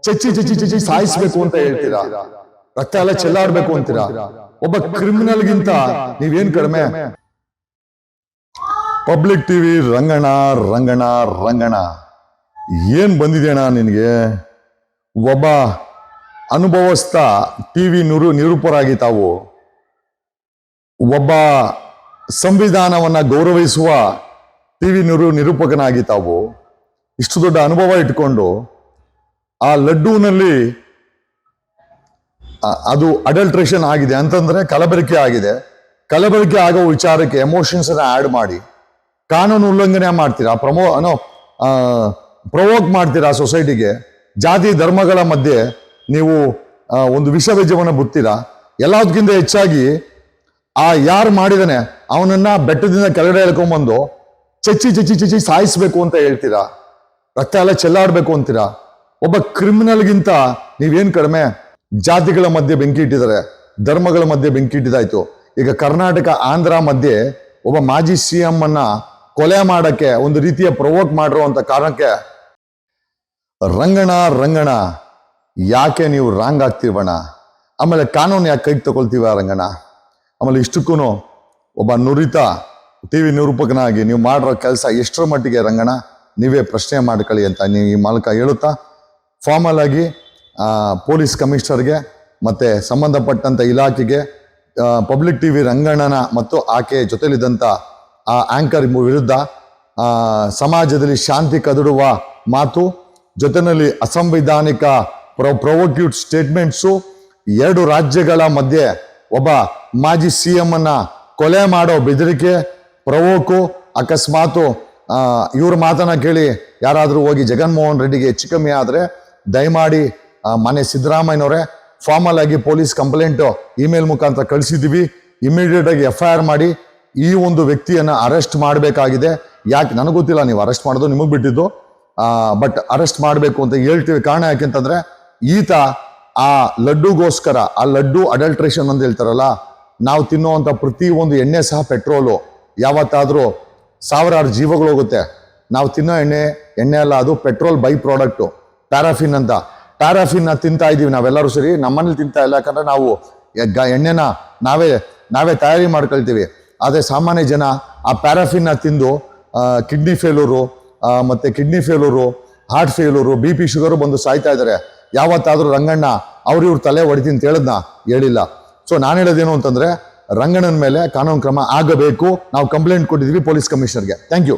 ಚಚ್ಚಿ ಚಚ್ಚಿ ಚಚ್ಚಿ ಸಾಯಿಸ್ಬೇಕು ಅಂತ ಹೇಳ್ತೀರಾ, ರಕ್ತ ಎಲ್ಲ ಚೆಲ್ಲಾಡ್ಬೇಕು ಅಂತೀರಾ. ಒಬ್ಬ ಕ್ರಿಮಿನಲ್ಗಿಂತ ನೀವೇನ್ ಕಡಿಮೆ? ಪಬ್ಲಿಕ್ ಟಿವಿ ರಂಗಣ ರಂಗಣ ರಂಗಣ ಏನ್ ಬಂದಿದೆಯಣ್ಣ ನಿನಗೆ? ಒಬ್ಬ ಅನುಭವಸ್ಥ ಟಿವಿ ನಿರೂಪರಾಗಿ ತಾವು, ಒಬ್ಬ ಸಂವಿಧಾನವನ್ನ ಗೌರವಿಸುವ ಟಿವಿ ನಿರೂಪಕನಾಗಿ ತಾವು ಇಷ್ಟು ದೊಡ್ಡ ಅನುಭವ ಇಟ್ಕೊಂಡು ಆ ಲಡ್ಡೂನಲ್ಲಿ ಅದು ಅಡಲ್ಟ್ರೇಷನ್ ಆಗಿದೆ ಅಂತಂದ್ರೆ ಕಲಬೆರಕೆ ಆಗಿದೆ, ಕಲಬೆರಕೆ ಆಗೋ ವಿಚಾರಕ್ಕೆ ಎಮೋಷನ್ಸ್ ಅನ್ನ ಆಡ್ ಮಾಡಿ ಕಾನೂನು ಉಲ್ಲಂಘನೆ ಮಾಡ್ತೀರಾ, ಪ್ರವೋಕ್ ಮಾಡ್ತೀರಾ ಸೊಸೈಟಿಗೆ. ಜಾತಿ ಧರ್ಮಗಳ ಮಧ್ಯೆ ನೀವು ಒಂದು ವಿಷಬೀಜವನ್ನು ಬುತ್ತೀರಾ. ಎಲ್ಲದಕ್ಕಿಂತ ಹೆಚ್ಚಾಗಿ ಆ ಯಾರು ಮಾಡಿದಾನೆ ಅವನನ್ನ ಬೆಟ್ಟದಿಂದ ಕೆಳಗಡೆ ಎಳ್ಕೊಂಡ್ಬಂದು ಚಚ್ಚಿ ಚಚ್ಚಿ ಚಚ್ಚಿ ಸಾಯಿಸ್ಬೇಕು ಅಂತ ಹೇಳ್ತೀರಾ, ರಕ್ತ ಎಲ್ಲ ಚೆಲ್ಲಾಡ್ಬೇಕು ಅಂತೀರಾ. ಒಬ್ಬ ಕ್ರಿಮಿನಲ್ಗಿಂತ ನೀವೇನ್ ಕಡಿಮೆ? ಜಾತಿಗಳ ಮಧ್ಯೆ ಬೆಂಕಿ ಇಟ್ಟಿದ್ದಾರೆ, ಧರ್ಮಗಳ ಮಧ್ಯೆ ಬೆಂಕಿ ಇಟ್ಟಿದಾಯ್ತು. ಈಗ ಕರ್ನಾಟಕ ಆಂಧ್ರ ಮಧ್ಯೆ ಒಬ್ಬ ಮಾಜಿ CM ಅನ್ನ ಕೊಲೆ ಮಾಡಕ್ಕೆ ಒಂದು ರೀತಿಯ ಪ್ರವೋಕ್ ಮಾಡಿರುವಂತ ಕಾರಣಕ್ಕೆ ರಂಗಣ ರಂಗಣ ಯಾಕೆ ನೀವು ರಾಂಗ್ ಆಗ್ತೀವಣ್ಣ? ಆಮೇಲೆ ಕಾನೂನು ಯಾಕೆ ಕೈಗೆ ತಗೊಳ್ತೀವ ರಂಗಣ? ಆಮೇಲೆ ಇಷ್ಟಕ್ಕೂ ಒಬ್ಬ ನುರಿತ ಟಿವಿ ನಿರೂಪಕನಾಗಿ ನೀವು ಮಾಡಿರೋ ಕೆಲಸ ಎಷ್ಟರ ಮಟ್ಟಿಗೆ ರಂಗಣ ನೀವೇ ಪ್ರಶ್ನೆ ಮಾಡ್ಕೊಳ್ಳಿ ಅಂತ ನೀವು ಈ ಮೂಲಕ ಹೇಳುತ್ತಾ, ಫಾರ್ಮಲ್ ಆಗಿ ಪೊಲೀಸ್ ಕಮಿಷನರ್ಗೆ ಮತ್ತೆ ಸಂಬಂಧಪಟ್ಟಂತ ಇಲಾಖೆಗೆ ಪಬ್ಲಿಕ್ ಟಿವಿ ರಂಗಣ್ಣನ ಮತ್ತು ಆಕೆ ಜೊತೆಲಿದ್ದಂಥ ಆ ಆಂಕರ್ ವಿರುದ್ಧ ಸಮಾಜದಲ್ಲಿ ಶಾಂತಿ ಕದಡುವ ಮಾತು, ಜೊತೆಯಲ್ಲಿ ಅಸಂವಿಧಾನಿಕ ಪ್ರೊವೋಕ್ಯೂಟ್ ಸ್ಟೇಟ್ಮೆಂಟ್ಸು, 2 ರಾಜ್ಯಗಳ ಮಧ್ಯೆ ಒಬ್ಬ ಮಾಜಿ CM ಅನ್ನ ಕೊಲೆ ಮಾಡೋ ಬೆದರಿಕೆ, ಪ್ರವೋಕು, ಅಕಸ್ಮಾತು ಇವ್ರ ಮಾತನ್ನ ಕೇಳಿ ಯಾರಾದರೂ ಹೋಗಿ ಜಗನ್ಮೋಹನ್ ರೆಡ್ಡಿಗೆ ಹೆಚ್ಚು ಕಮ್ಮಿ ಆದರೆ ದಯಮಾಡಿ ಮನೆ ಸಿದ್ದರಾಮಯ್ಯನವರೇ ಫಾರ್ಮಲ್ ಆಗಿ ಪೊಲೀಸ್ ಕಂಪ್ಲೇಂಟ್ ಇಮೇಲ್ ಮುಖಾಂತರ ಕಳಿಸಿದ್ದೀವಿ. ಇಮಿಡಿಯೇಟ್ ಆಗಿ FIR ಮಾಡಿ ಈ ಒಂದು ವ್ಯಕ್ತಿಯನ್ನ ಅರೆಸ್ಟ್ ಮಾಡಬೇಕಾಗಿದೆ. ಯಾಕೆ ನನಗೆ ಗೊತ್ತಿಲ್ಲ, ನೀವು ಅರೆಸ್ಟ್ ಮಾಡೋದು ನಿಮಗೆ ಬಿಟ್ಟಿದ್ದು, ಬಟ್ ಅರೆಸ್ಟ್ ಮಾಡಬೇಕು ಅಂತ ಹೇಳ್ತೀವಿ. ಕಾರಣ ಯಾಕೆಂತಂದ್ರೆ ಈತ ಆ ಲಡ್ಡುಗೋಸ್ಕರ, ಆ ಲಡ್ಡು ಅಡಲ್ಟ್ರೇಷನ್ ಅಂತ ಹೇಳ್ತಾರಲ್ಲ, ನಾವು ತಿನ್ನುವಂಥ ಪ್ರತಿ ಒಂದು ಎಣ್ಣೆ ಸಹ ಪೆಟ್ರೋಲು. ಯಾವತ್ತಾದ್ರೂ ಸಾವಿರಾರು ಜೀವಗಳು ಹೋಗುತ್ತೆ. ನಾವು ತಿನ್ನೋ ಎಣ್ಣೆ ಅಲ್ಲ, ಅದು ಪೆಟ್ರೋಲ್ ಬೈ ಪ್ರಾಡಕ್ಟು, ಪ್ಯಾರಾಫಿನ್ ಅಂತ. ಪ್ಯಾರಾಫಿನ್ ತಿಂತಾ ಇದೀವಿ ನಾವೆಲ್ಲರೂ ಸೇರಿ, ನಮ್ಮನೇಲಿ ತಿಂತಾ ಇಲ್ಲ, ಯಾಕಂದ್ರೆ ನಾವು ಎಣ್ಣೆನ ನಾವೇ ತಯಾರಿ ಮಾಡ್ಕೊಳ್ತೀವಿ. ಆದರೆ ಸಾಮಾನ್ಯ ಜನ ಆ ಪ್ಯಾರಾಫಿನ್ನ ತಿಂದು ಕಿಡ್ನಿ ಫೇಲ್ಯೂರು, ಮತ್ತೆ kidney failure, heart failure, BP sugar ಬಂದು ಸಾಯ್ತಾ ಇದ್ದಾರೆ. ಯಾವತ್ತಾದ್ರೂ ರಂಗಣ್ಣ ಇವ್ರ ತಲೆ ಹೊಡಿತೀನಿ ಅಂತ ಹೇಳಿಲ್ಲ. ಸೊ ನಾನು ಹೇಳೋದೇನು ಅಂತಂದ್ರೆ ರಂಗಣ್ಣನ ಮೇಲೆ ಕಾನೂನು ಕ್ರಮ ಆಗಬೇಕು. ನಾವು ಕಂಪ್ಲೇಂಟ್ ಕೊಟ್ಟಿದ್ವಿ ಪೊಲೀಸ್ ಕಮಿಷನರ್ಗೆ. Thank you.